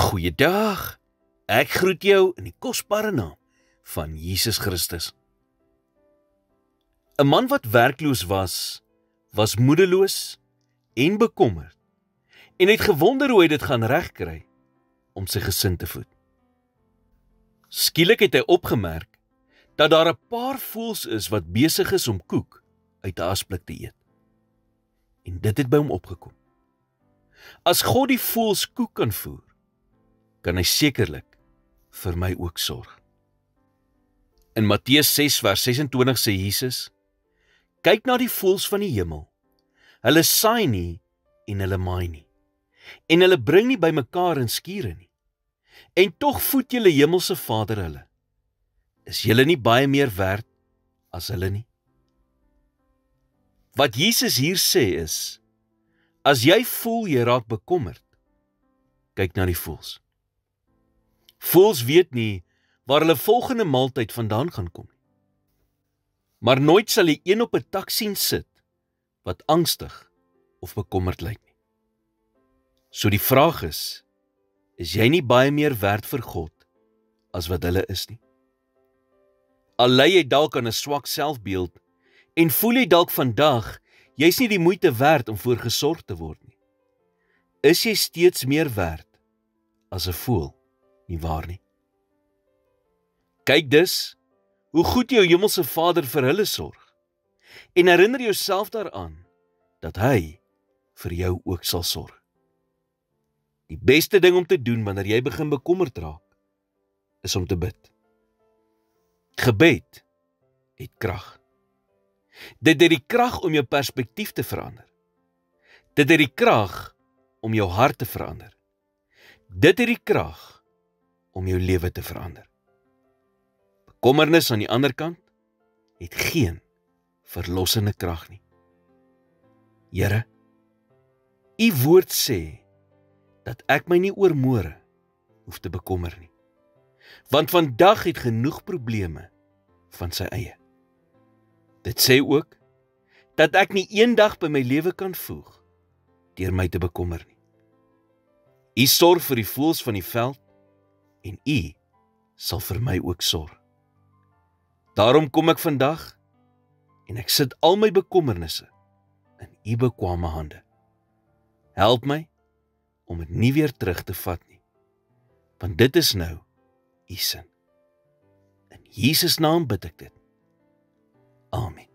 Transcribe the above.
Goeiedag, ek groet jou in die kosbare naam van Jesus Christus. 'n Man wat werkloos was moedeloos en bekommerd en het gewonder hoe hy dit gaan regkry om sy gesin te voed. Skielik het hy opgemerk dat daar 'n paar voëls is wat besig is om koek uit 'n asblik te eet. En dit het by hom opgekom. As God die voëls koek kan voer, kan hy sekerlik vir my ook sorg. In Matteus 6 vers 26 sê Jesus: "Kyk na die voëls van die hemel. Hulle saai nie en hulle maai nie, en hulle bring nie bymekaar in skure nie. En tog voed julle hemelse Vader hulle. Is julle nie baie meer werd as hulle nie?" Wat Jesus hier sê is, as jy voel jy raak bekommerd, kyk na die voëls. Voëls weet nie waar hulle volgende maaltyd vandaan gaan kom nie. Maar nooit sal jy een op 'n tak sien sit wat angstig of bekommerd lyk nie. So die vraag is jy nie baie meer werd vir God as wat hulle is nie? Al ly jy dalk aan 'n swak selfbeeld en voel jy dalk vandag jy's nie die moeite werd om voor gesorg te word nie, is jy steeds meer werd as 'n voël, nie waar nie? Kyk dus hoe goed jou hemelse Vader vir hulle sorg en herinner jouself daaraan dat hy vir jou ook sal sorg. Die beste ding om te doen wanneer jy begin bekommerd raak, is om te bid. Gebed het krag. Dit het die krag om jou perspektief te verander. Dit het die krag om jou hart te verander. Dit het die krag om jou lewe te verander. Bekommernis aan die ander kant het geen verlossende krag nie. Here, U woord sê dat ek my nie oor môre hoef te bekommer nie, want vandag het genoeg probleme van sy eie. Dit sê ook dat ek nie eendag by my lewe kan voeg deur my te bekommer nie. U sorg vir die voëls van die veld en U sal vir my ook sorg. Daarom kom ek vandag en ek sit al my bekommernisse in U bekwame hande. Help my om dit nie weer terug te vat nie, want dit is nou U sin. In Jesus naam bid ek dit. Amen.